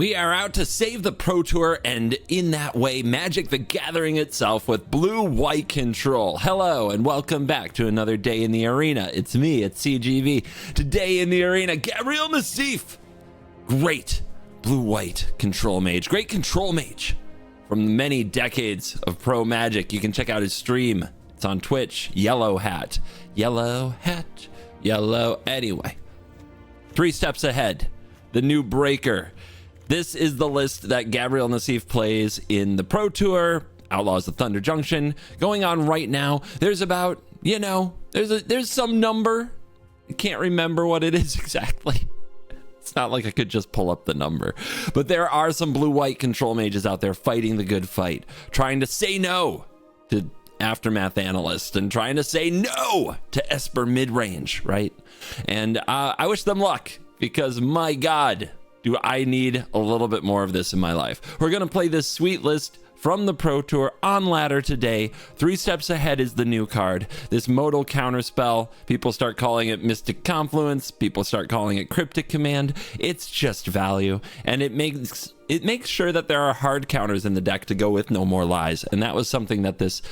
We are out to save the Pro Tour, and in that way, Magic the Gathering itself with blue-white control. Hello, and welcome back to another day in the arena. It's me, it's CGV. Today in the arena, Gabriel Nassif. Great blue-white control mage. Great control mage from many decades of pro Magic. You can check out his stream. It's on Twitch. Yellow hat. Yellow hat. Yellow. Anyway, 3 steps ahead. The new breaker. This is the list that Gabriel Nassif plays in the Pro Tour, Outlaws of Thunder Junction, going on right now. There's about, there's some number. I can't remember what it is exactly. It's not like I could just pull up the number. But there are some blue-white control mages out there fighting the good fight, trying to say no to Aftermath Analyst and trying to say no to Esper mid-range, right? And I wish them luck because, my God, do I need a little bit more of this in my life. We're going to play this sweet list from the Pro Tour on ladder today. 3 steps ahead is the new card. This modal counterspell, people start calling it Mystic Confluence. People start calling it Cryptic Command. It's just value. And it makes sure that there are hard counters in the deck to go with No More Lies. And that was something that this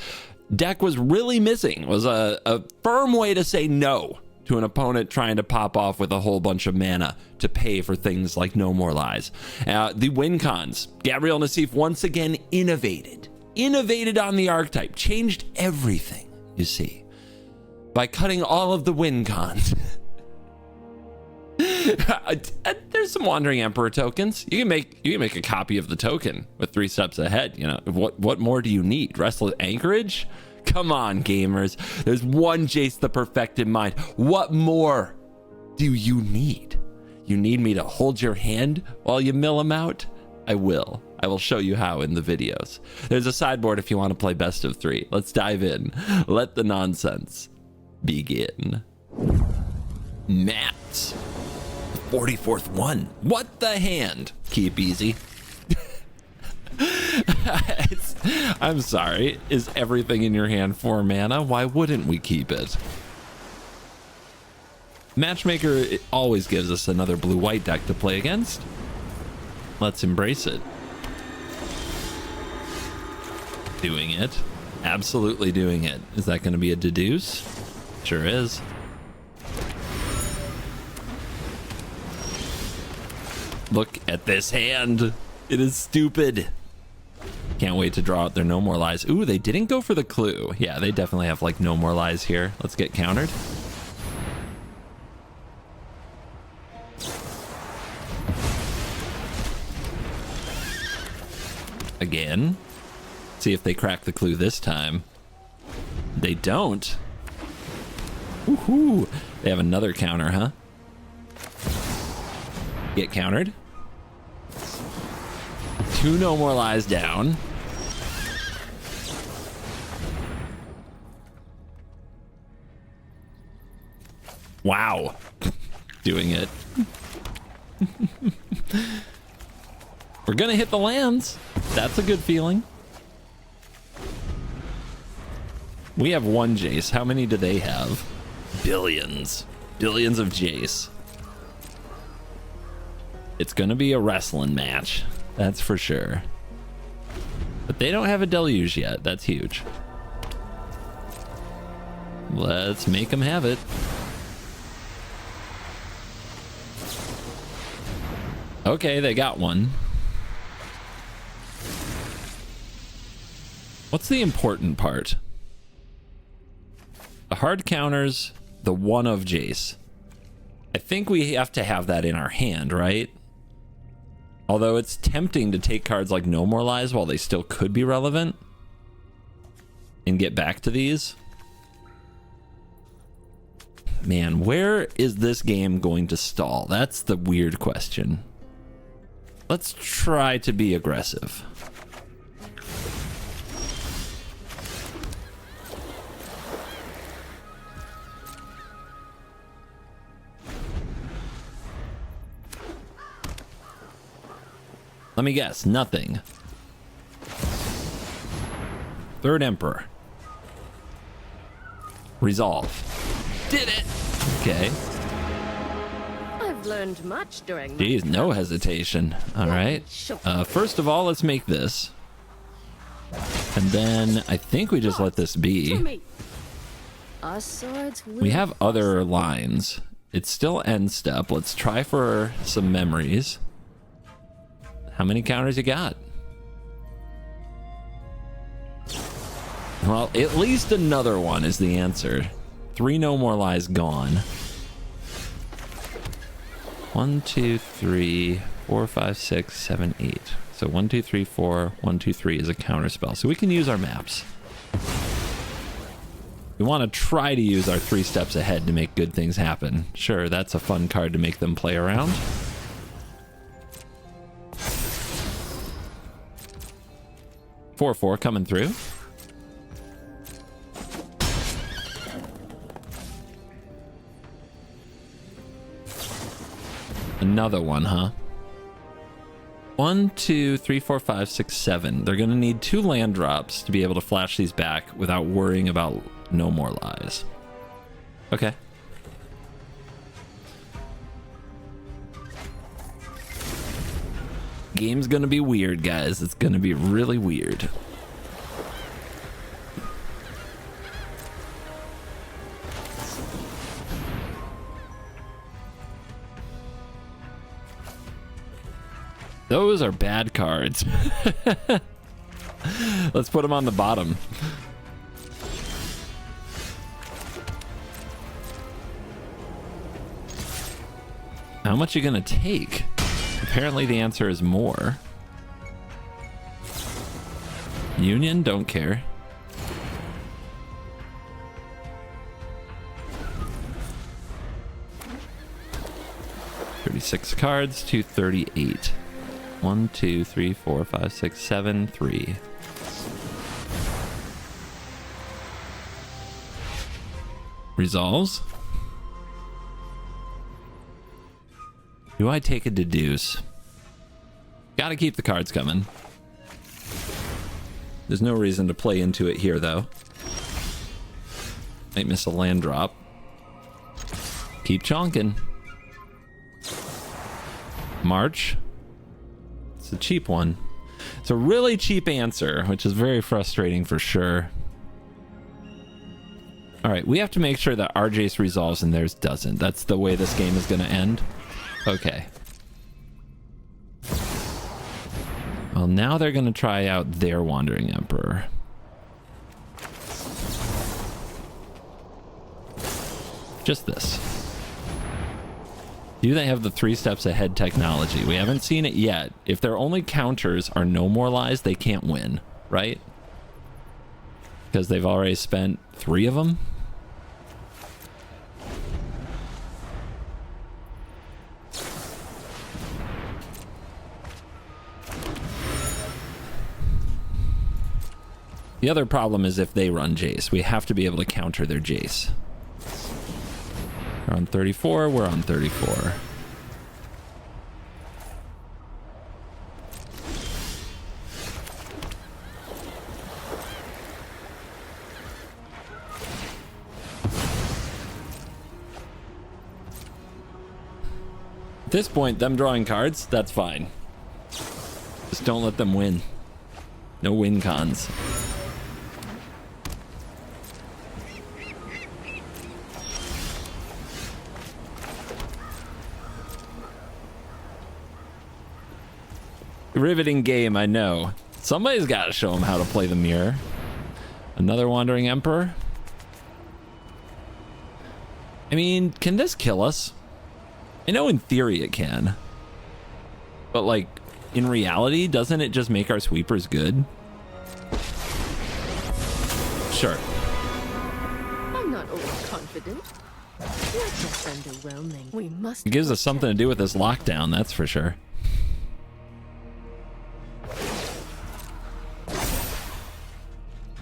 deck was really missing, was a firm way to say no to an opponent trying to pop off with a whole bunch of mana to pay for things like No More Lies. The win cons. Gabriel Nassif once again innovated on the archetype, changed everything, you see, by cutting all of the win cons. There's some Wandering Emperor tokens. You can make a copy of the token with 3 steps ahead. What more do you need? Restless Anchorage? Come on, gamers. There's one Jace the Perfected Mind. What more do you need? You need me to hold your hand while you mill them out? I will. I will show you how in the videos. There's a sideboard if you want to play best of 3. Let's dive in. Let the nonsense begin. Matt. 44th one. What the hand? Keep easy. I'm sorry. Is everything in your hand 4 mana? Why wouldn't we keep it? Matchmaker always gives us another blue-white deck to play against. Let's embrace it. Doing it. Absolutely doing it. Is that going to be a deduce? Sure is. Look at this hand. It is stupid. Can't wait to draw out their No More Lies. Ooh, they didn't go for the clue. Yeah, they definitely have like No More Lies here. Let's get countered. Again. See if they crack the clue this time. They don't. Woohoo! They have another counter, huh? Get countered. 2 No More Lies down. Wow. Doing it. We're gonna hit the lands. That's a good feeling. We have 1 Jace. How many do they have? Billions. Billions of Jace. It's gonna be a wrestling match. That's for sure. But they don't have a deluge yet. That's huge. Let's make them have it. Okay, they got one. What's the important part? The hard counters, the 1 of Jace. I think we have to have that in our hand, right? Although it's tempting to take cards like No More Lies while they still could be relevant and get back to these. Man, where is this game going to stall? That's the weird question. Let's try to be aggressive. Let me guess, nothing. 3rd Emperor. Resolve. Did it! Okay. I've I've learned much during my Geez, no travels. hesitation. All right. First of all, let's make this. And then I think we just let this For be. me. Our swords will We have other lines. It's still end step. Let's try for some memories. How many counters you got? Well, at least another one is the answer. 3 no more lies gone. 1, 2, 3, 4, 5, 6, 7, 8. So 1, 2, 3, 4, 1, 2, 3 is a counter spell. So we can use our maps. We want to try to use our 3 steps ahead to make good things happen. Sure, that's a fun card to make them play around. Four coming through. Another one, huh? 1, 2, 3, 4, 5, 6, 7. They're gonna need 2 land drops to be able to flash these back without worrying about no more lies. Okay. Game's gonna be weird, guys. It's gonna be really weird. Those are bad cards. Let's put them on the bottom. How much are you gonna take? Apparently the answer is more. Union, don't care. $36 cards, 238. 1, 2, 3, 4, 5, 6, 7, 3. Resolves. Do I take a deduce? Gotta keep the cards coming. There's no reason to play into it here, though. Might miss a land drop. Keep chonking. March. It's a cheap one. It's a really cheap answer, which is very frustrating for sure. All right, we have to make sure that our Jace resolves and theirs doesn't. That's the way this game is going to end. Okay. Well, now they're going to try out their Wandering Emperor. Just this. Do they have the 3 steps ahead technology? We haven't seen it yet. If their only counters are no more lies, they can't win, right? Because they've already spent 3 of them. The other problem is if they run Jace. We have to be able to counter their Jace. We're on 34, we're on 34. At this point, them drawing cards, that's fine. Just don't let them win. No win cons. Riveting game, I know. Somebody's got to show them how to play the mirror. Another Wandering Emperor. I mean, can this kill us? I know in theory it can. But like, in reality, doesn't it just make our sweepers good? Sure. I'm not overconfident. You're just underwhelming. We must. It gives us something to do with this lockdown, that's for sure.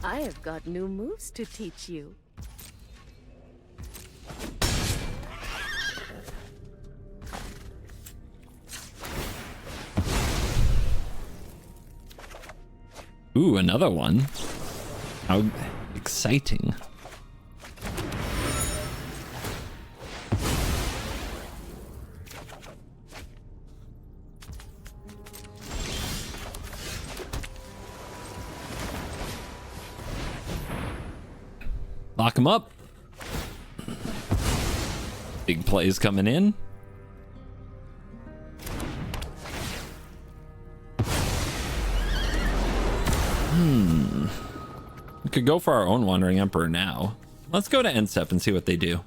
I have got new moves to teach you. Ooh, another one. How exciting. Lock him up. Big plays coming in. We could go for our own Wandering Emperor now. Let's go to end step and see what they do.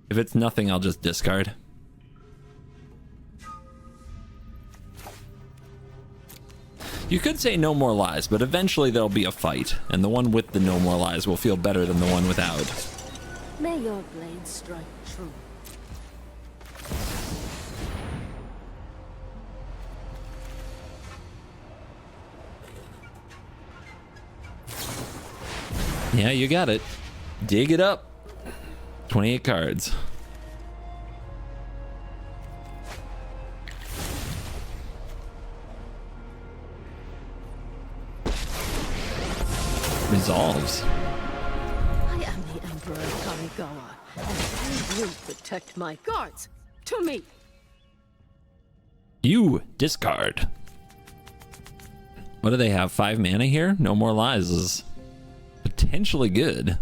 If it's nothing, I'll just discard. You could say no more lies, but eventually there'll be a fight, and the one with the no more lies will feel better than the one without. May your blade strike true. Yeah, you got it. Dig it up. 28 cards. Resolves. I am the Emperor of Kamigawa, and I will protect my guards. To me. You discard. What do they have? 5 mana here? No more lies is potentially good.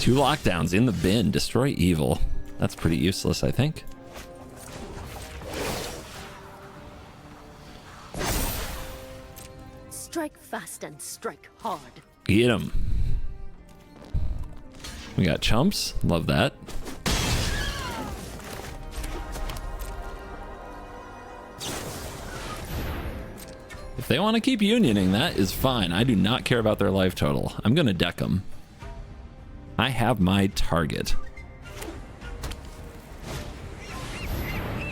2 lockdowns in the bin. Destroy evil. That's pretty useless, I think. Strike fast and strike hard. Get him. We got chumps. Love that. If they want to keep unioning, that is fine. I do not care about their life total. I'm going to deck them. I have my target.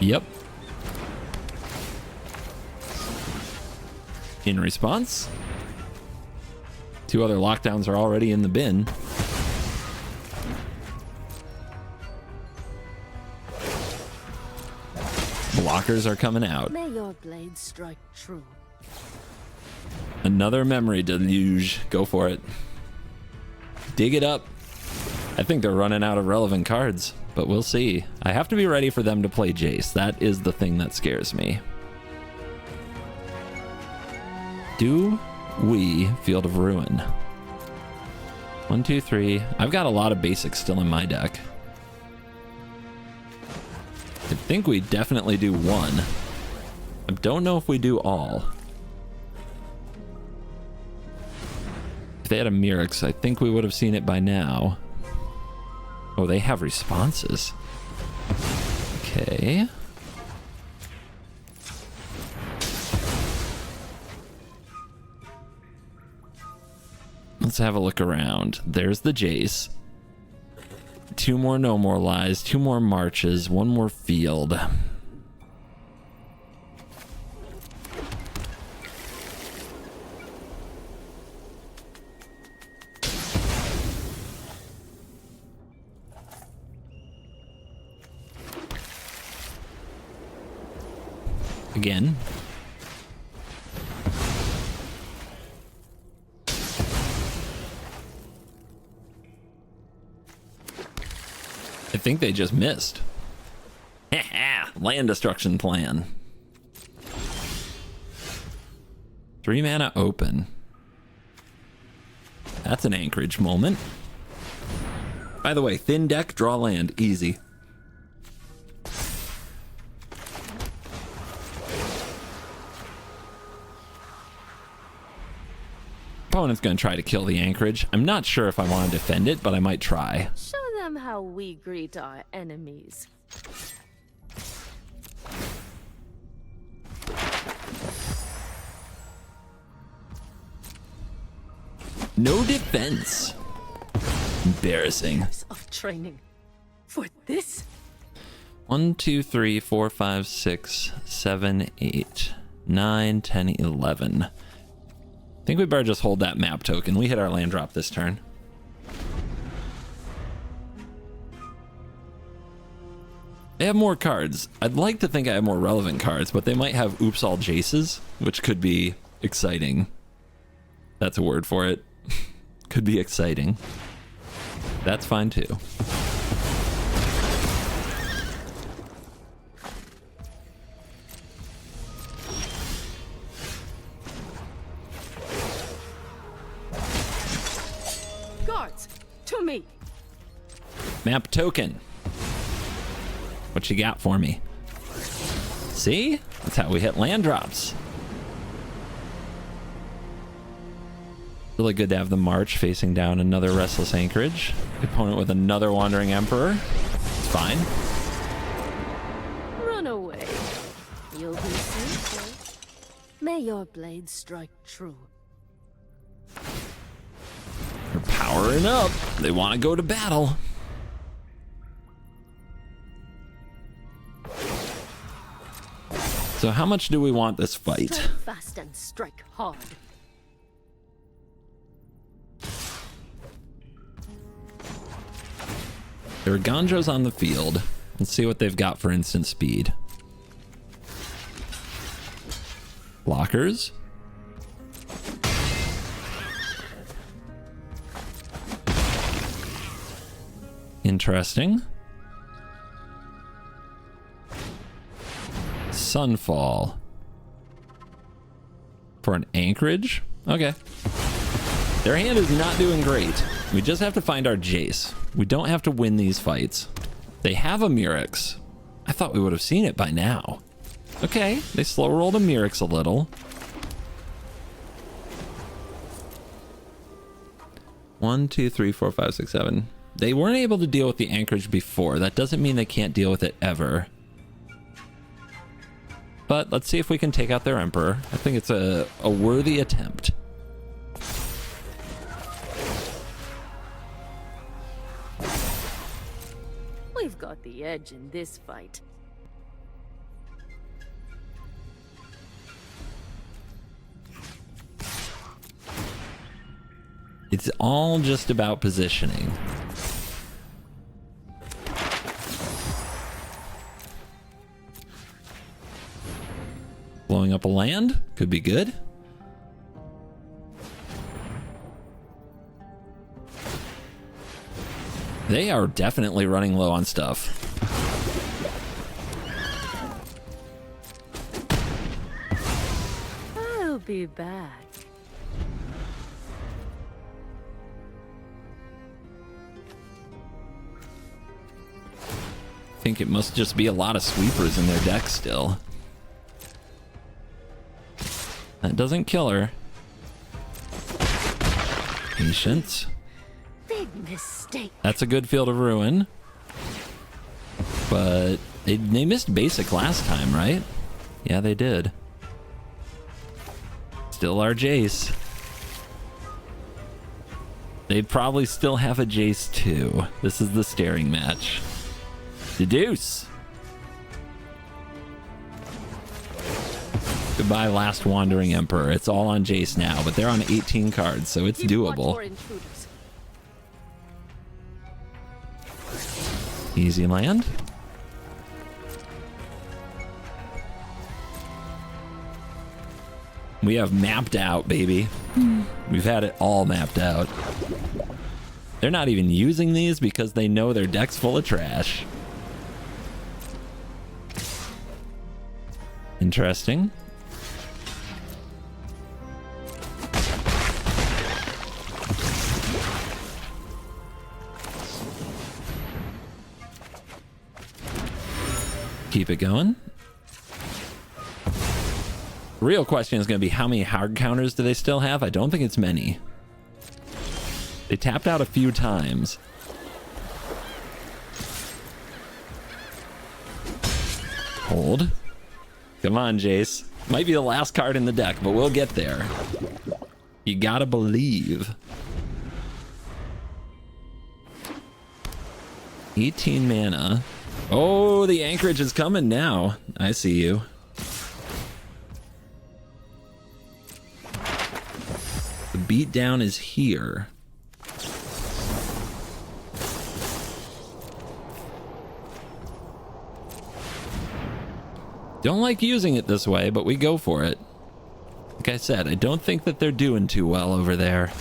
Yep. In response, 2 other lockdowns are already in the bin. Blockers are coming out. May your blade strike true. Another memory deluge. Go for it. Dig it up. I think they're running out of relevant cards, but we'll see. I have to be ready for them to play Jace. That is the thing that scares me. Do we Field of Ruin? 1, 2, 3. I've got a lot of basics still in my deck. I think we definitely do 1. I don't know if we do all. If they had a Mirrex, I think we would have seen it by now. Oh, they have responses. Okay. Let's have a look around. There's the Jace. 2 more no more lies, 2 more marches, 1 more field. Again. I think they just missed. Land destruction plan. 3 mana open. That's an Anchorage moment. By the way, thin deck, draw land, easy. Opponent's gonna try to kill the Anchorage. I'm not sure if I want to defend it, but I might try. Show them how we greet our enemies. No defense. Embarrassing. Years of training for this. 1, 2, 3, 4, 5, 6, 7, 8, 9, 10, 11. I think we better just hold that map token. We hit our land drop this turn. They have more cards. I'd like to think I have more relevant cards, but they might have oops all Jaces, which could be exciting. That's a word for it. Could be exciting. That's fine too. Map token. What you got for me? See? That's how we hit land drops. Really good to have the March facing down another Restless Anchorage. The opponent with another Wandering Emperor. It's fine. Run away. You'll be safer. May your blade strike true. They're powering up. They want to go to battle. So how much do we want this fight? Strike fast and strike hard. There are Gandros on the field. Let's see what they've got for instant speed. Blockers. Interesting. Sunfall. For an anchorage? Okay. Their hand is not doing great. We just have to find our Jace. We don't have to win these fights. They have a Murex. I thought we would have seen it by now. Okay, they slow rolled a Murex a little. 1, 2, 3, 4, 5, 6, 7. They weren't able to deal with the anchorage before. That doesn't mean they can't deal with it ever. But let's see if we can take out their Emperor. I think it's a worthy attempt. We've got the edge in this fight. It's all just about positioning. Blowing up a land could be good. They are definitely running low on stuff. I'll be back. I think it must just be a lot of sweepers in their deck still. That doesn't kill her. Patience. Big mistake. That's a good Field of Ruin. But they missed basic last time, right? Yeah, they did. Still our Jace. They'd probably still have a Jace too. This is the staring match. Deduce. Goodbye, last Wandering Emperor. It's all on Jace now, but they're on 18 cards, so it's doable. Easy land. We have mapped out, baby. We've had it all mapped out. They're not even using these because they know their deck's full of trash. Interesting. Keep it going. Real question is going to be how many hard counters do they still have? I don't think it's many. They tapped out a few times. Hold. Come on, Jace. Might be the last card in the deck, but we'll get there. You gotta believe. 18 mana. Oh, the anchorage is coming now. I see you. The beatdown is here. Don't like using it this way, but we go for it. Like I said, I don't think that they're doing too well over there.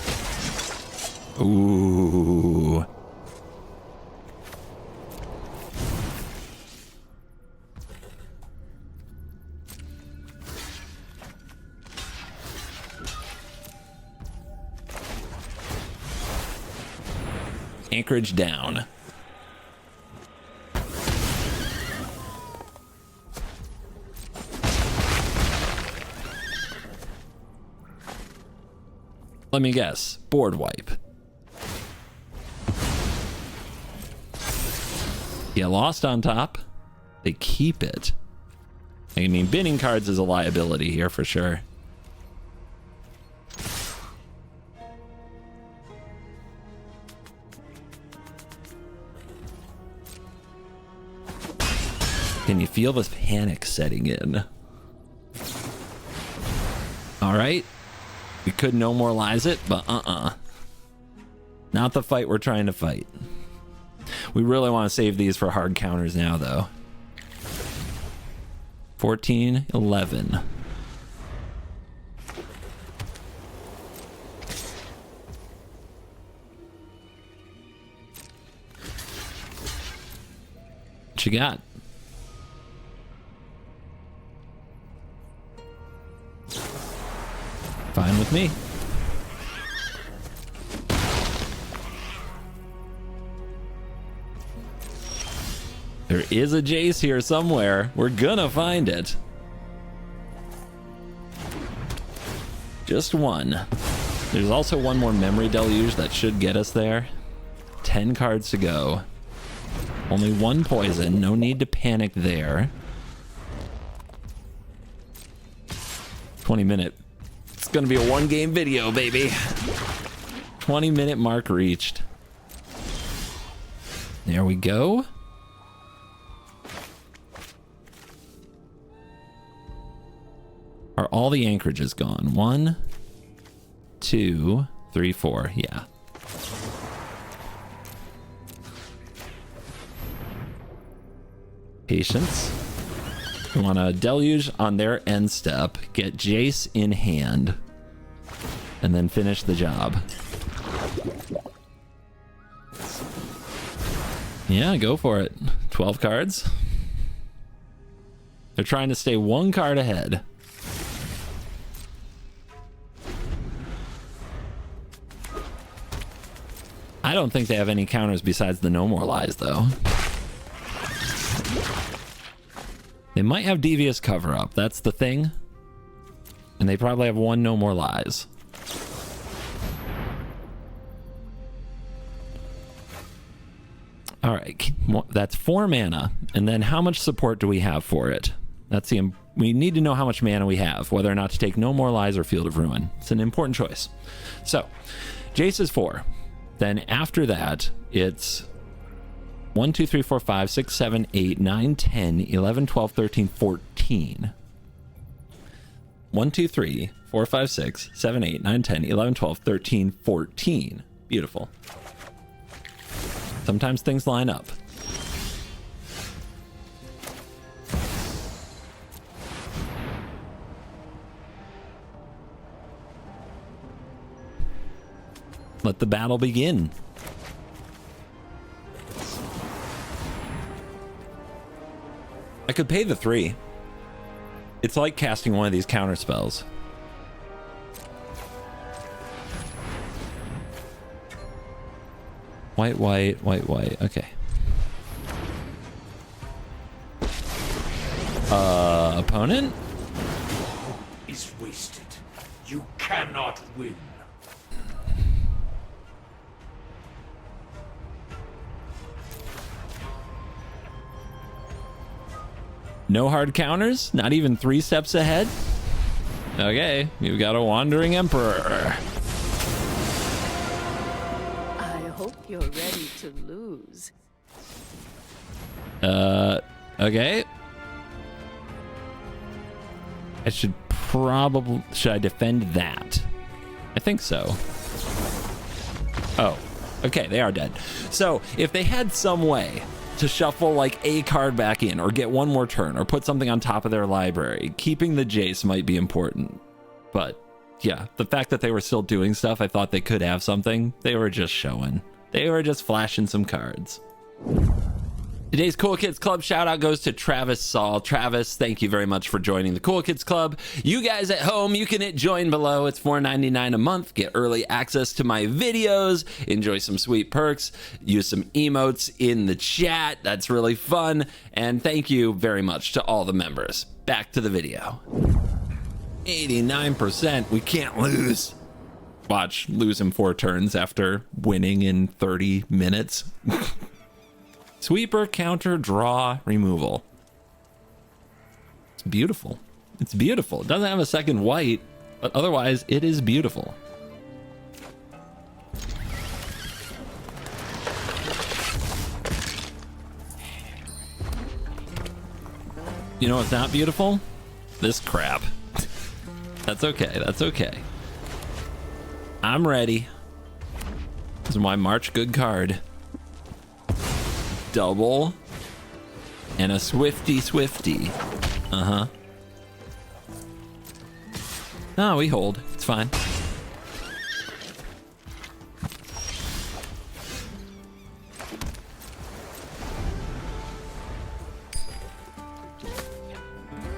Ooh. Anchorage down. Let me guess. Board wipe. You lost on top. They keep it. I mean, binning cards is a liability here for sure. Can you feel this panic setting in? All right. We could no more lies it, but not the fight we're trying to fight. We really want to save these for hard counters now, though. 14, 11. What you got? Fine with me. There is a Jace here somewhere. We're gonna find it. Just one. There's also one more memory deluge that should get us there. 10 cards to go. Only one poison. No need to panic there. 20-minute. It's gonna be a one-game video, baby. 20-minute mark reached. There we go. Are all the anchorages gone? 1, 2, 3, 4. Yeah. Patience. We want to deluge on their end step, get Jace in hand, and then finish the job. Yeah, go for it. 12 cards. They're trying to stay one card ahead. I don't think they have any counters besides the no more lies, though. They might have devious cover up. That's the thing. And they probably have one no more lies. All right, that's 4 mana. And then how much support do we have for it? That's the we need to know how much mana we have, whether or not to take no more lies or Field of Ruin. It's an important choice. So, Jace is 4. Then after that, it's 1, 2, 3, 4, 5, 6, 7, 8, 9, 10, 11, 12, 13, 14. 1, 2, 3, 4, 5, 6, 7, 8, 9, 10, 11, 12, 13, 14. Beautiful. Sometimes things line up. Let the battle begin. I could pay the 3. It's like casting one of these counter spells. White, white, white, white. Okay. Opponent? Is wasted. You cannot win. No hard counters? Not even 3 steps ahead? Okay, you've got a wandering emperor. I hope you're ready to lose. Okay. I should I defend that? I think so. Oh, okay, they are dead. So, if they had some way to shuffle like a card back in or get one more turn or put something on top of their library, keeping the Jace might be important. But yeah, the fact that they were still doing stuff, I thought they could have something. They were just showing. They were just flashing some cards. Today's Cool Kids Club shout out goes to Travis Saul. Travis, thank you very much for joining the Cool Kids Club. You guys at home, you can hit join below. It's $4.99 a month. Get early access to my videos. Enjoy some sweet perks. Use some emotes in the chat. That's really fun. And thank you very much to all the members. Back to the video. 89%. We can't lose. Watch, lose him 4 turns after winning in 30 minutes. Sweeper, counter, draw, removal. It's beautiful. It's beautiful. It doesn't have a second white, but otherwise it is beautiful. You know what's not beautiful? This crap. That's okay. That's okay. I'm ready. This is my March good card. Double. And a Swifty. Uh-huh. No, we hold. It's fine.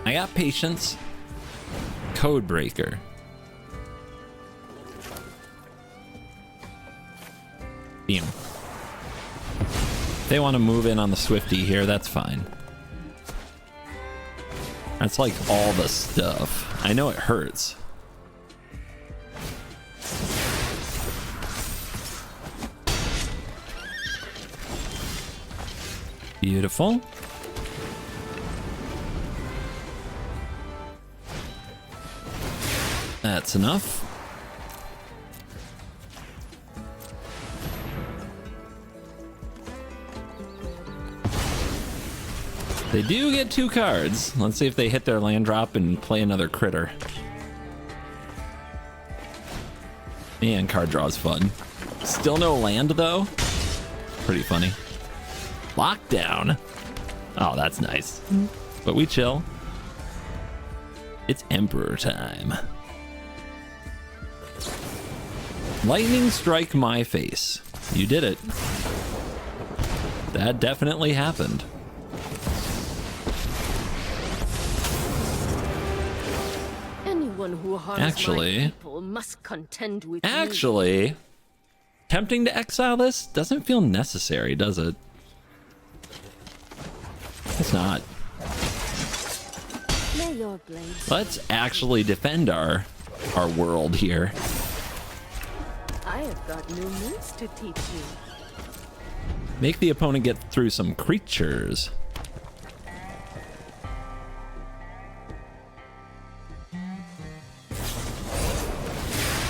I got patience. Code breaker. Beam. If they want to move in on the Swifty here, that's fine. That's like all the stuff. I know it hurts. Beautiful. That's enough. They do get 2 cards. Let's see if they hit their land drop and play another critter. Man, card draw is fun. Still no land though. Pretty funny. Lockdown. Oh, that's nice. But we chill. It's Emperor time. Lightning strike my face. You did it. That definitely happened. Anyone who harms my people must contend with me. Tempting to exile this doesn't feel necessary, does it? It's not. May your blades Let's actually defend our world here. I have got new moves to teach you. Make the opponent get through some creatures.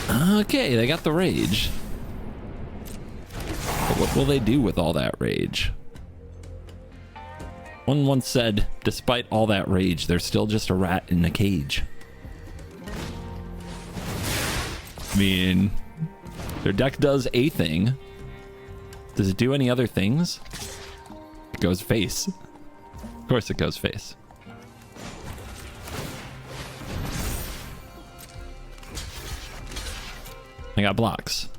Okay, they got the rage. But what will they do with all that rage? One once said, despite all that rage, they're still just a rat in a cage. I mean, their deck does a thing. Does it do any other things? It goes face. Of course it goes face. I got blocks.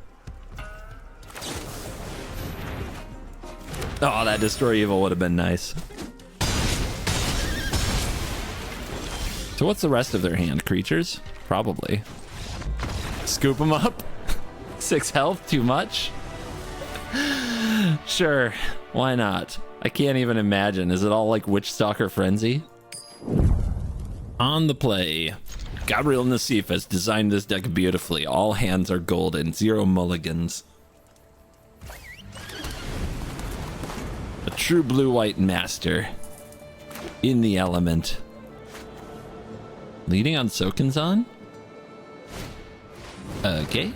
Oh, that Destroy Evil would have been nice. So what's the rest of their hand? Creatures? Probably. Scoop them up? 6 health? Too much? Sure. Why not? I can't even imagine. Is it all like Witchstalker Frenzy? On the play. Gabriel Nassif has designed this deck beautifully. All hands are golden. 0 mulligans. A true blue-white master. In the element. Leading on Sokinzon? Okay.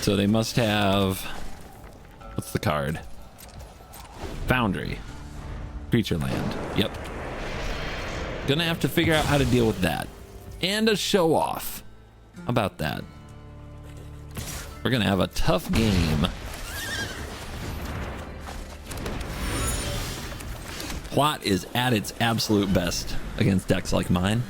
So they must have... What's the card? Foundry. Creature land. Yep. Gonna have to figure out how to deal with that. And a show off. How about that? We're gonna have a tough game. Plot is at its absolute best against decks like mine,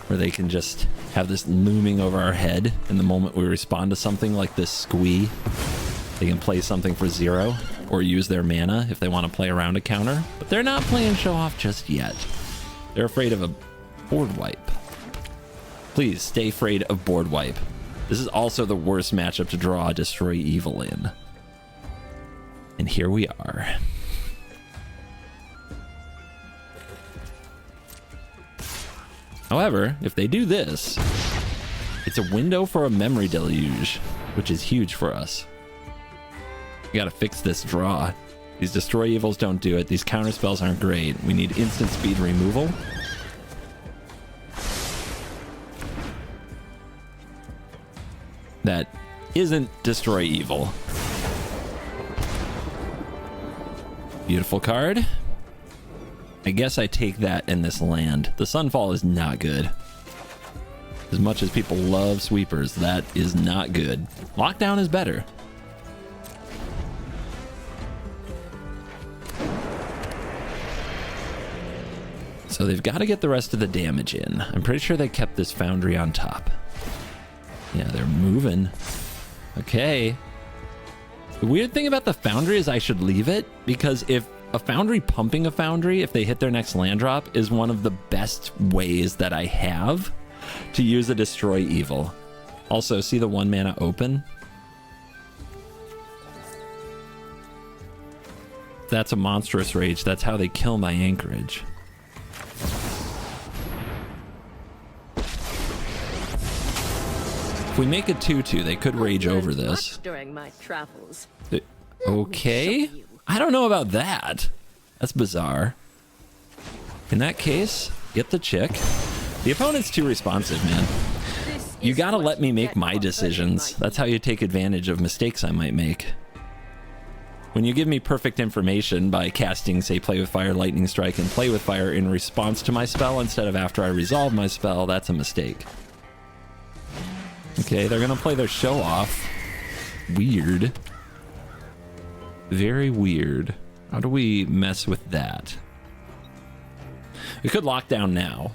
where they can just have this looming over our head in the moment we respond to something like this squee. They can play something for 0 or use their mana if they want to play around a counter, but they're not playing show off just yet. They're afraid of a board wipe. Please stay afraid of board wipe. This is also the worst matchup to draw Destroy Evil in. And here we are. However, if they do this, it's It's a window for a memory deluge, which is huge for us. We gotta fix this draw. These destroy evils don't do it. These counter spells aren't great. We need instant speed removal. That isn't destroy evil. Beautiful card. I guess I take that in this land. The Sunfall is not good. As much as people love sweepers, that is not good. Lockdown is better. So they've got to get the rest of the damage in. I'm pretty sure they kept this Foundry on top. Yeah, they're moving. Okay. The weird thing about the Foundry is I should leave it, because if a Foundry pumping a Foundry, if they hit their next land drop, is one of the best ways that I have to use a Destroy Evil. Also, see the 1 mana open? That's a Monstrous Rage. That's how they kill my Anchorage. If we make a 2/2, they could rage over this. During my travels. Okay. I don't know about that. That's bizarre. In that case, get the chick. The opponent's too responsive, man. You gotta let me make my decisions. That's how you take advantage of mistakes I might make. When you give me perfect information by casting, say, Play with Fire, Lightning Strike, and Play with Fire in response to my spell instead of after I resolve my spell, that's a mistake. Okay, they're gonna play their show off. Weird. Very weird. How do we mess with that? We could lock down now.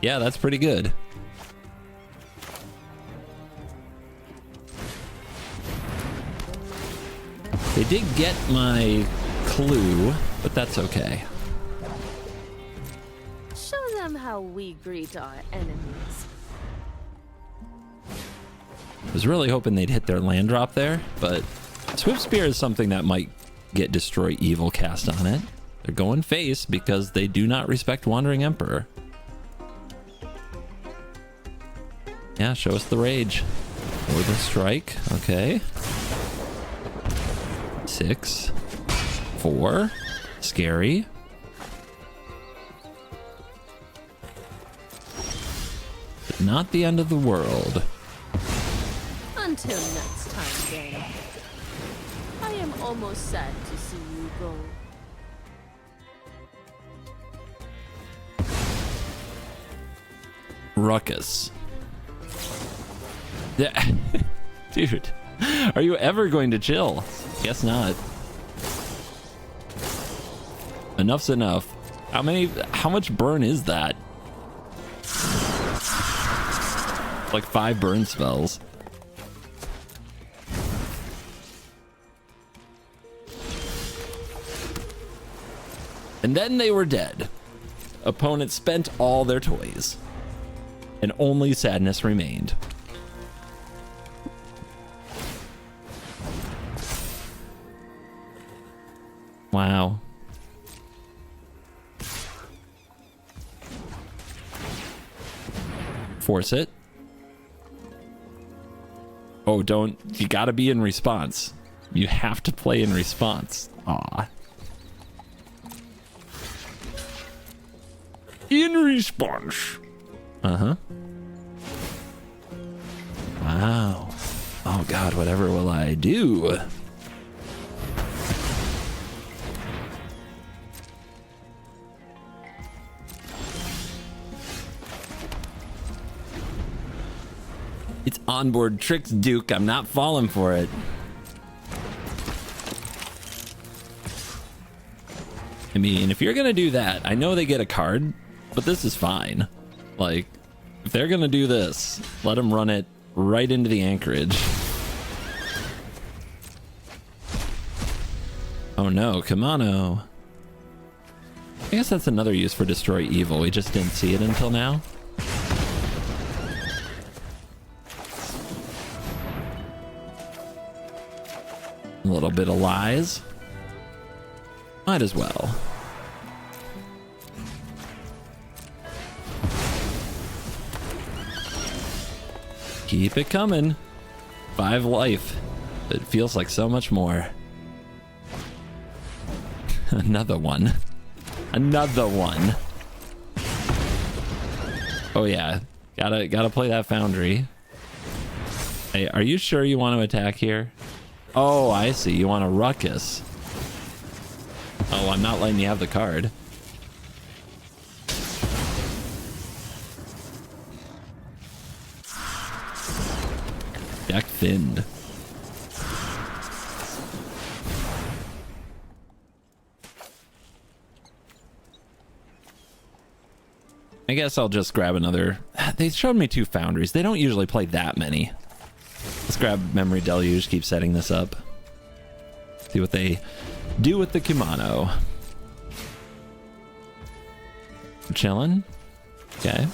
Yeah, that's pretty good. They did get my clue, but that's okay. Show them how we greet our enemies. I was really hoping they'd hit their land drop there, but Swift Spear is something that might get Destroy Evil cast on it. They're going face because they do not respect Wandering Emperor. Yeah, show us the rage. Or the strike. Okay. 6. 4. Scary. But not the end of the world. Until next time, then. I am almost sad to see you go. Ruckus. Yeah. Dude, are you ever going to chill? Guess not. Enough's enough. How much burn is that? Like 5 burn spells. And then they were dead. Opponent spent all their toys. And only sadness remained. Wow. Force it. Oh, don't. You gotta be in response. You have to play in response. Aw. In response. Uh-huh. Wow. Oh god, whatever will I do? It's onboard tricks, Duke. I'm not falling for it. I mean, if you're gonna do that, I know they get a card, but this is fine. Like, if they're gonna do this, let them run it right into the Anchorage. Oh no, Kamano. I guess that's another use for Destroy Evil. We just didn't see it until now. A little bit of lies. Might as well. Keep it coming. 5 life. It feels like so much more. Another one. Another one. Oh yeah. Gotta play that foundry. Hey, are you sure you want to attack here? Oh, I see. You want a ruckus. Oh, I'm not letting you have the card. Deck thinned. I guess I'll just grab another. They showed me 2 foundries. They don't usually play that many. Let's grab Memory Deluge, keep setting this up. See what they do with the kimono. Chilling. Okay.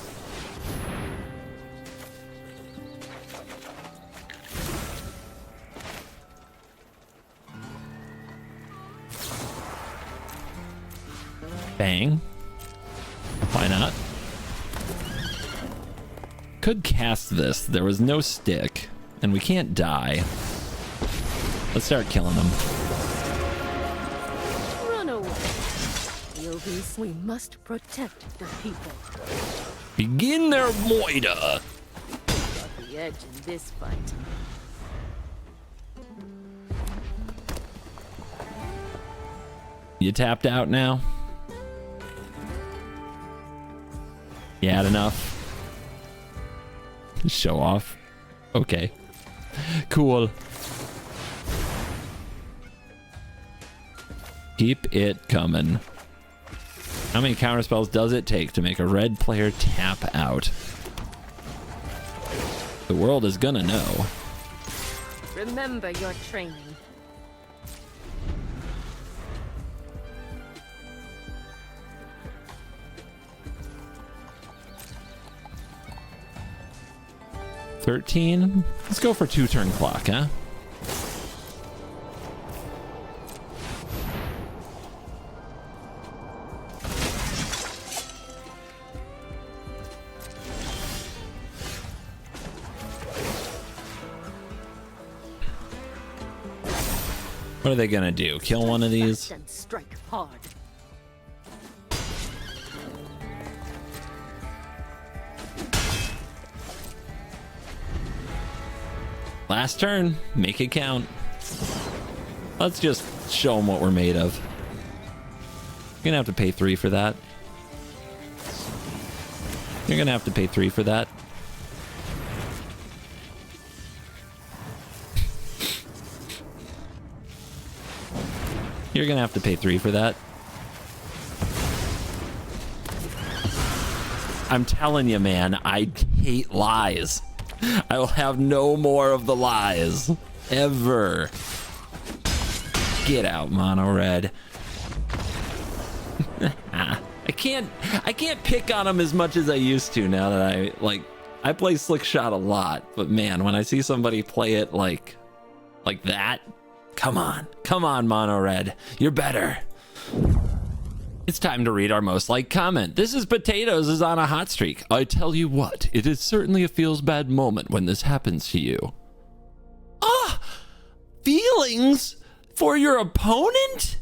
Bang. Why not? Could cast this. There was no stick, and we can't die. Let's start killing them. Run away. Yogis, we must protect the people. Begin their moida. Got the edge in this fight. You tapped out now? You had enough? Show off. Okay. Cool. Keep it coming. How many counterspells does it take to make a red player tap out? The world is gonna know. Remember your training. $13. Let's go for 2-turn clock, huh? What are they gonna do? Kill one of these? And strike hard. Last turn. Make it count. Let's just show them what we're made of. You're gonna have to pay 3 for that. You're gonna have to pay 3 for that. You're gonna have to pay 3 for that. I'm telling you, man, I hate lies. I will have no more of the lies. Ever. Get out, mono red. I can't pick on him as much as I used to now that I play Slick Shot a lot, but man, when I see somebody play it like that, come on, mono red, you're better. It's time to read our most liked comment. This is Potatoes is on a hot streak. I tell you what, it is certainly a feels bad moment when this happens to you. Ah, feelings for your opponent?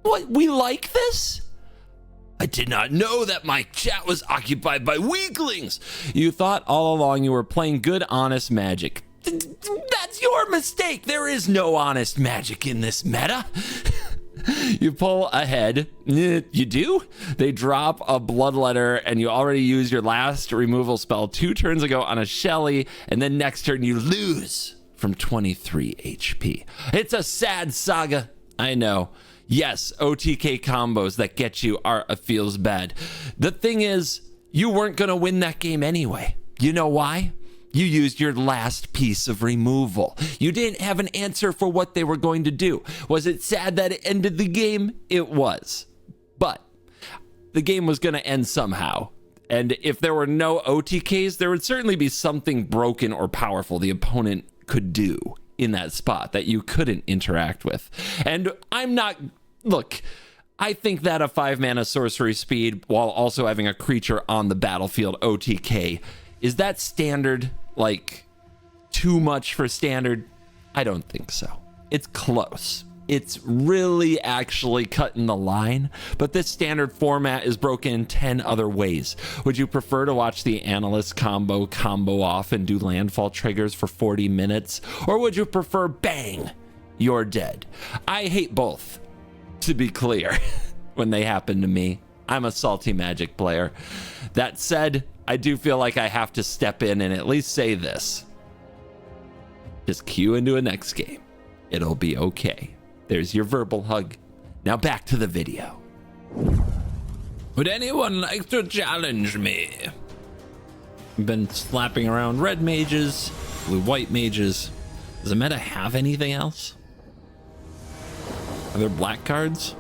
What, we like this? I did not know that my chat was occupied by weaklings. You thought all along you were playing good, honest magic. That's your mistake. There is no honest magic in this meta. You pull ahead. You do? They drop a bloodletter and you already used your last removal spell 2 turns ago on a Shelly, and then next turn you lose from 23 HP. It's a sad saga. I know. Yes, OTK combos that get you are a feels bad. The thing is, you weren't going to win that game anyway. You know why? You used your last piece of removal. You didn't have an answer for what they were going to do. Was it sad that it ended the game? It was. But the game was going to end somehow. And if there were no OTKs, there would certainly be something broken or powerful the opponent could do in that spot that you couldn't interact with. And I'm not... Look, I think that a 5-mana sorcery speed while also having a creature on the battlefield OTK, is that standard? like too much for standard? I don't think so. It's close. It's really actually cutting the line, but this standard format is broken in 10 other ways. Would you prefer to watch the analyst combo off and do landfall triggers for 40 minutes? Or would you prefer bang, you're dead? I hate both, to be clear, when they happen to me. I'm a salty Magic player. That said, I do feel like I have to step in and at least say this. Just cue into a next game. It'll be okay. There's your verbal hug. Now back to the video. Would anyone like to challenge me? I've been slapping around red mages, blue-white mages. Does the meta have anything else? Are there black cards?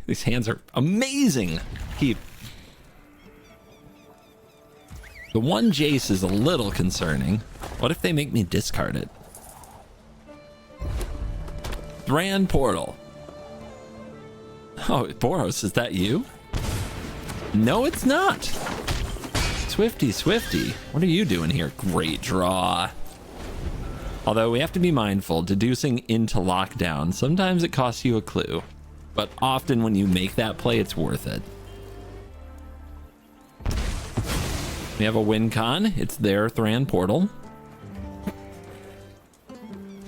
These hands are amazing. Keep. The one Jace is a little concerning. What if they make me discard it? Thran Portal. Oh, Boros, is that you? No, it's not. Swifty, what are you doing here? Great draw. Although we have to be mindful, deducing into lockdown, sometimes it costs you a clue. But often when you make that play, it's worth it. We have a win con. It's their Thran Portal.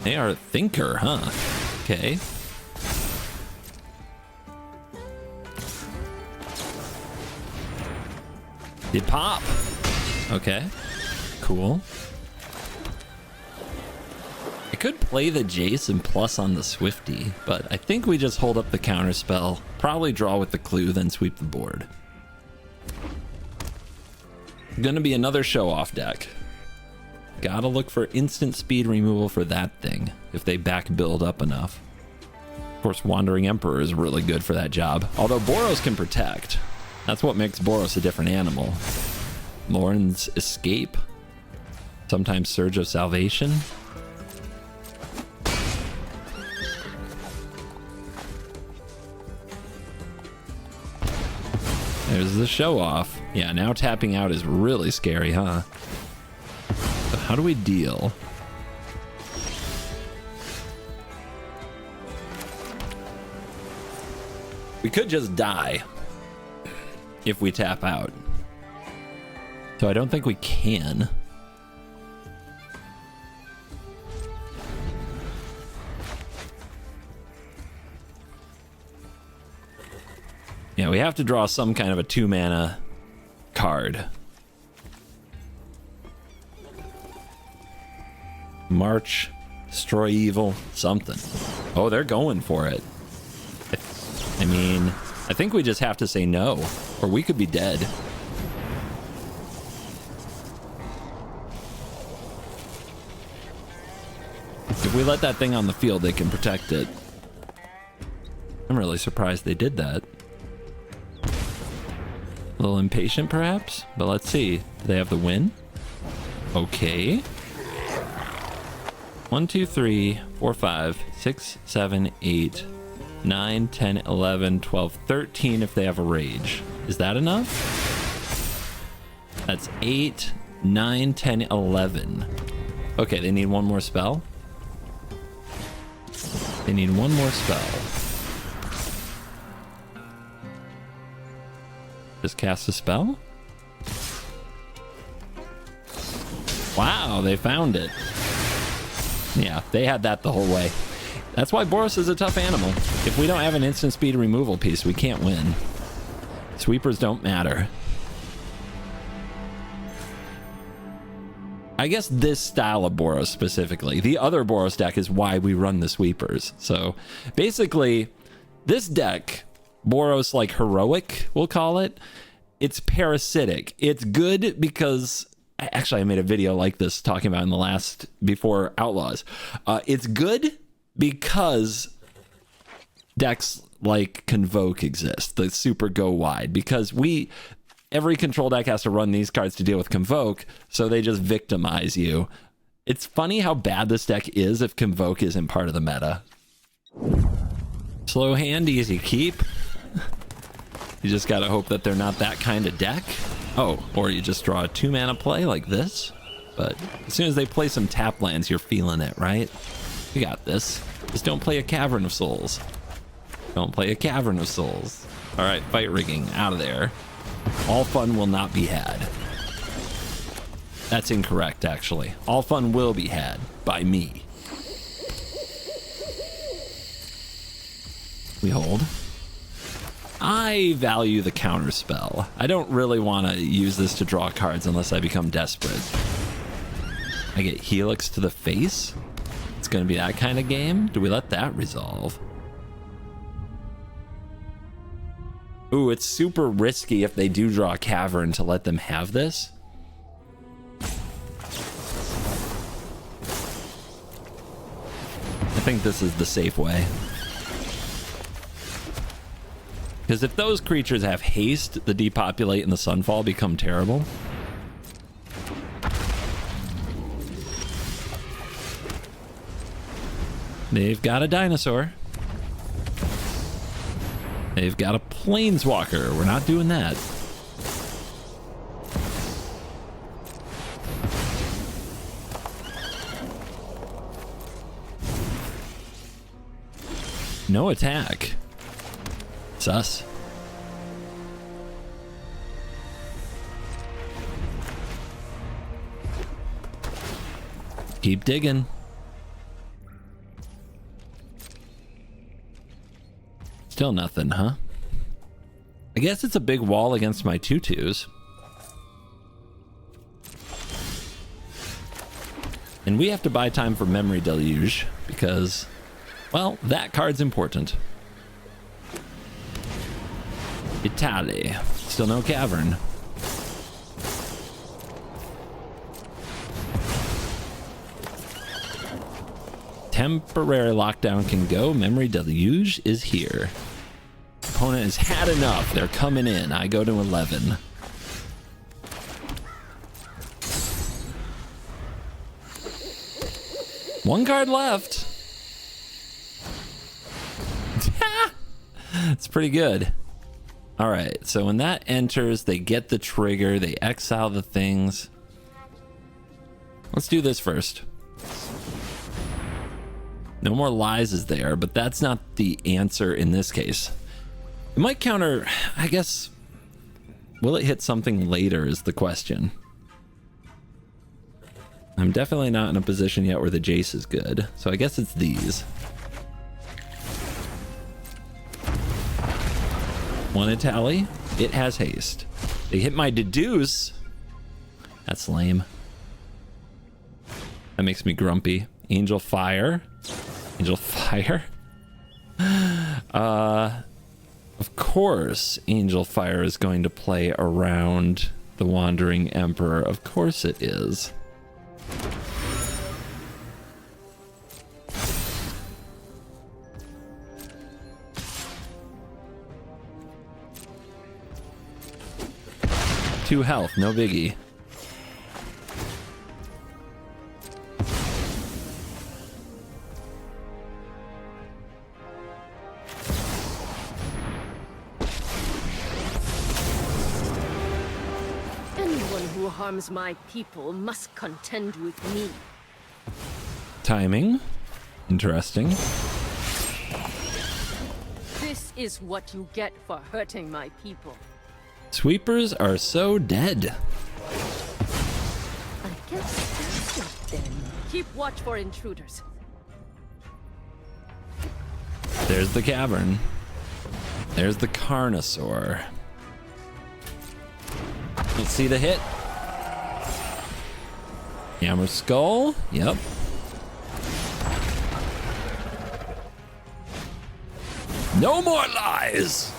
They are a thinker, huh? Okay. Did pop. Okay. Cool. I could play the Jace and plus on the Swifty, but I think we just hold up the counter spell, probably draw with the clue, then sweep the board. Gonna be another show-off deck. Gotta look for instant speed removal for that thing, if they back build up enough. Of course, Wandering Emperor is really good for that job, although Boros can protect. That's what makes Boros a different animal. Lauren's Escape, sometimes Surge of Salvation. There's the show-off. Yeah, now tapping out is really scary, huh? So how do we deal? We could just die if we tap out. So I don't think we can. Yeah, we have to draw some kind of a 2-mana card. March, destroy evil, something. Oh, they're going for it. I mean, I think we just have to say no, or we could be dead. If we let that thing on the field, they can protect it. I'm really surprised they did that. A little impatient, perhaps? But let's see. Do they have the win? Okay. 1, 2, 3, 4, 5, 6, 7, 8, 9, 10, 11, 12, 13 if they have a rage. Is that enough? That's 8, 9, 10, 11. Okay, they need one more spell. They need one more spell. Just cast a spell? Wow, they found it. Yeah, they had that the whole way. That's why Boros is a tough animal. If we don't have an instant speed removal piece, we can't win. Sweepers don't matter. I guess this style of Boros specifically. The other Boros deck is why we run the sweepers. So basically, this deck, Boros like heroic, we'll call it, it's parasitic. It's good because, actually I made a video like this talking about in the last, before Outlaws. It's good because decks like Convoke exist, the super go wide, because every control deck has to run these cards to deal with Convoke, so they just victimize you. It's funny how bad this deck is if Convoke isn't part of the meta. Slow hand, easy keep. You just gotta hope that they're not that kind of deck. Oh, or you just draw a 2-mana play like this. But as soon as they play some tap lands, you're feeling it, right? We got this. Just don't play a Cavern of Souls. Don't play a Cavern of Souls. All right, fight rigging, out of there. All fun will not be had. That's incorrect, actually. All fun will be had by me. We hold. I value the counter spell. I don't really want to use this to draw cards unless I become desperate. I get Helix to the face. It's going to be that kind of game. Do we let that resolve? Ooh, it's super risky if they do draw a Cavern to let them have this. I think this is the safe way. Because if those creatures have haste, the Depopulate and the Sunfall become terrible. They've got a dinosaur. They've got a Planeswalker. We're not doing that. No attack. Sus. Keep digging. Still nothing, huh? I guess it's a big wall against my 2/2s. And we have to buy time for Memory Deluge because, well, that card's important. Italy. Still no Cavern. Temporary lockdown can go. Memory Deluge is here. Opponent has had enough. They're coming in. I go to 11. One card left. It's pretty good. All right, so when that enters, they get the trigger. They exile the things. Let's do this first. No more lies is there, but that's not the answer in this case. It might counter, I guess. Will it hit something later is the question. I'm definitely not in a position yet where the Jace is good, so I guess it's these. One Italy, it has haste. They hit my deduce. That's lame. That makes me grumpy. Angel Fire. Angel Fire. Of course, Angel Fire is going to play around the Wandering Emperor. Of course it is. Two health, no biggie. Anyone who harms my people must contend with me. Timing. Interesting. This is what you get for hurting my people. Sweepers are so dead. I guess that's it then. Keep watch for intruders. There's the Cavern. There's the Carnosaur. Let's see the hit. Hammer Skull. Yep. No more lies.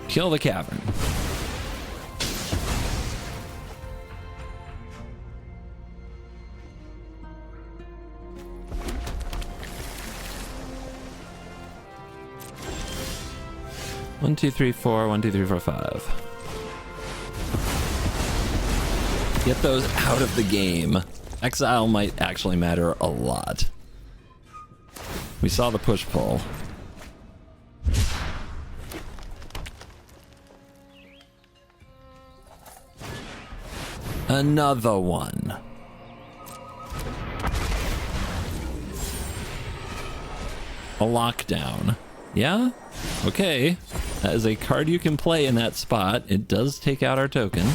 Kill the Cavern. One, two, three, four. 1, 2, 3, 4, 5. Get those out of the game. Exile might actually matter a lot. We saw the push-pull. Another one. A lockdown. Yeah? Okay. That is a card you can play in that spot. It does take out our token.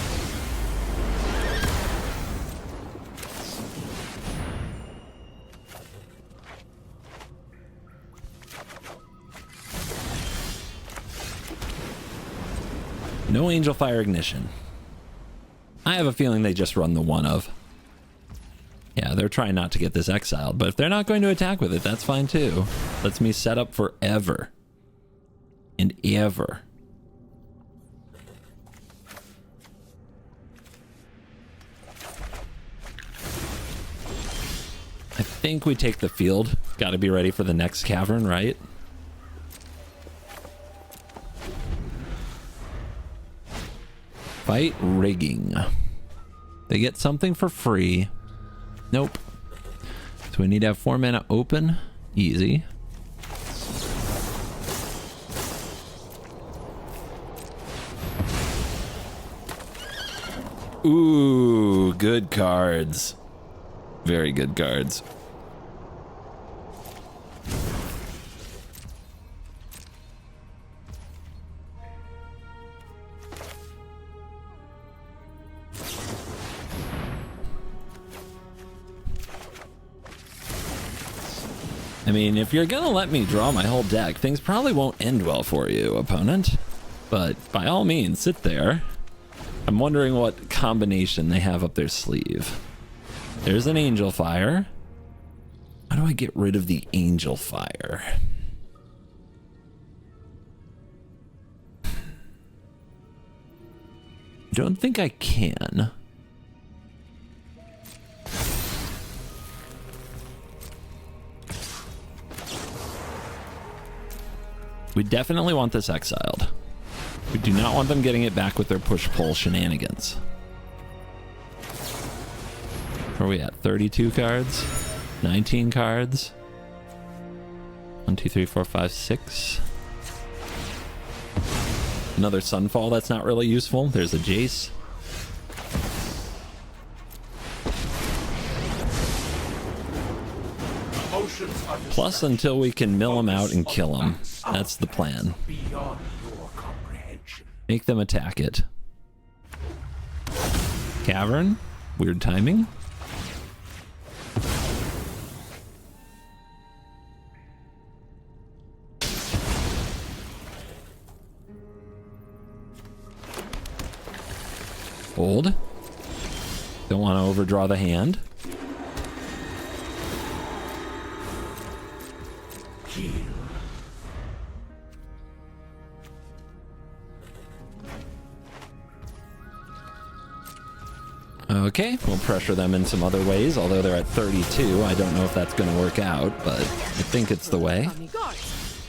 No Angel Fire Ignition. I have a feeling they just run the one of. Yeah, they're trying not to get this exiled, but if they're not going to attack with it, that's fine too. Lets me set up forever and ever. I think we take the field. Got to be ready for the next cavern, right? Fight rigging. They get something for free. Nope. So we need to have 4 mana open. Easy. Ooh, good cards. Very good cards. I mean, if you're gonna let me draw my whole deck, things probably won't end well for you, opponent. But by all means, sit there. I'm wondering what combination they have up their sleeve. There's an Angel Fire. How do I get rid of the Angel Fire? Don't think I can. We definitely want this exiled. We do not want them getting it back with their push-pull shenanigans. Where are we at? 32 cards? 19 cards? 1, 2, 3, 4, 5, 6. Another Sunfall that's not really useful. There's a Jace. Plus until we can mill them out and kill them. That's the plan. Make them attack it. Cavern. Weird timing. Hold. Don't want to overdraw the hand. Okay, we'll pressure them in some other ways, although they're at 32. I don't know if that's going to work out, but I think it's the way.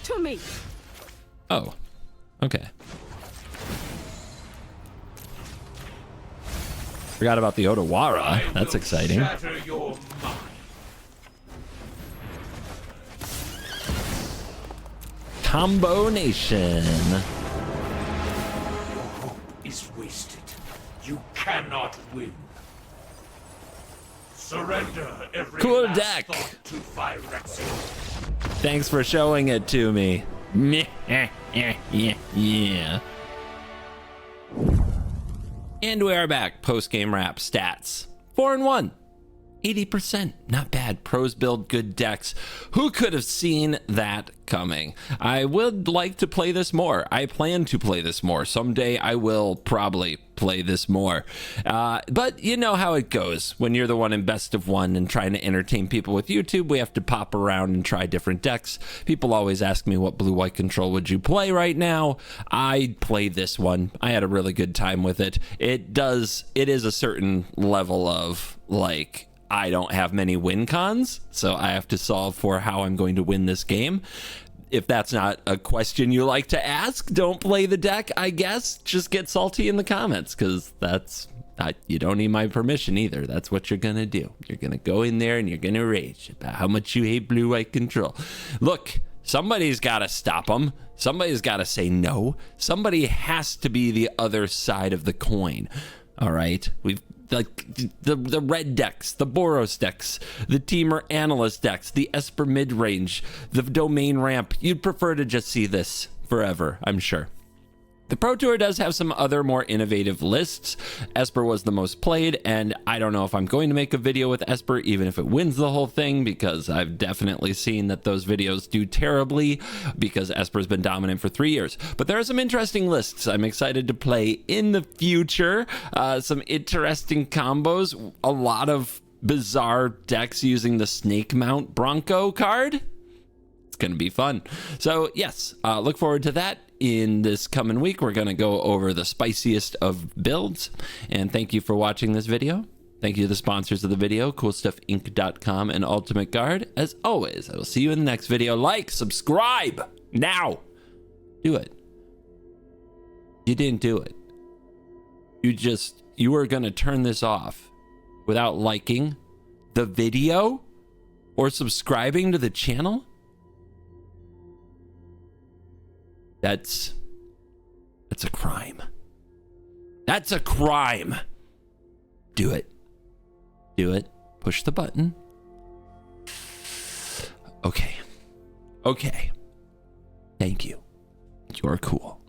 To me. Oh, okay. Forgot about the Otawara. That's exciting. Combo Nation. Is wasted. You cannot win. Surrender every Cool last deck. thought to Phyrexian. Thanks for showing it to me. Yeah. And we are back. Post-game wrap stats. 4-1. 80%. Not bad. Pros build good decks. Who could have seen that coming? I would like to play this more. I plan to play this more. Someday I will probably play this more. But you know how it goes when you're the one in best of one and trying to entertain people with YouTube. We have to pop around and try different decks. People always ask me, what blue-white control would you play right now? I play this one. I had a really good time with it. It is a certain level of, like, I don't have many win cons, so I have to solve for how I'm going to win this game. If that's not a question you like to ask, don't play the deck, I guess. Just get salty in the comments, because you don't need my permission either. That's what you're going to do. You're going to go in there and you're going to rage about how much you hate blue-white control. Look, somebody's got to stop them. Somebody's got to say no. Somebody has to be the other side of the coin. All right? like the red decks, the Boros decks, the Teamer Analyst decks, the Esper mid-range, the Domain Ramp. You'd prefer to just see this forever, I'm sure. The Pro Tour does have some other more innovative lists. Esper was the most played, and I don't know if I'm going to make a video with Esper, even if it wins the whole thing, because I've definitely seen that those videos do terribly, because Esper's been dominant for 3 years. But there are some interesting lists I'm excited to play in the future. Some interesting combos, a lot of bizarre decks using the Snake Mount Bronco card. It's going to be fun. So yes, look forward to that. In this coming week, we're going to go over the spiciest of builds. And thank you for watching this video. Thank you to the sponsors of the video, CoolStuffInc.com and Ultimate Guard. As always, I will see you in the next video. Like, subscribe, now. Do it. You didn't do it. You were going to turn this off without liking the video or subscribing to the channel? That's a crime. That's a crime. Do it. Do it. Push the button. Okay. Okay. Thank you. You're cool.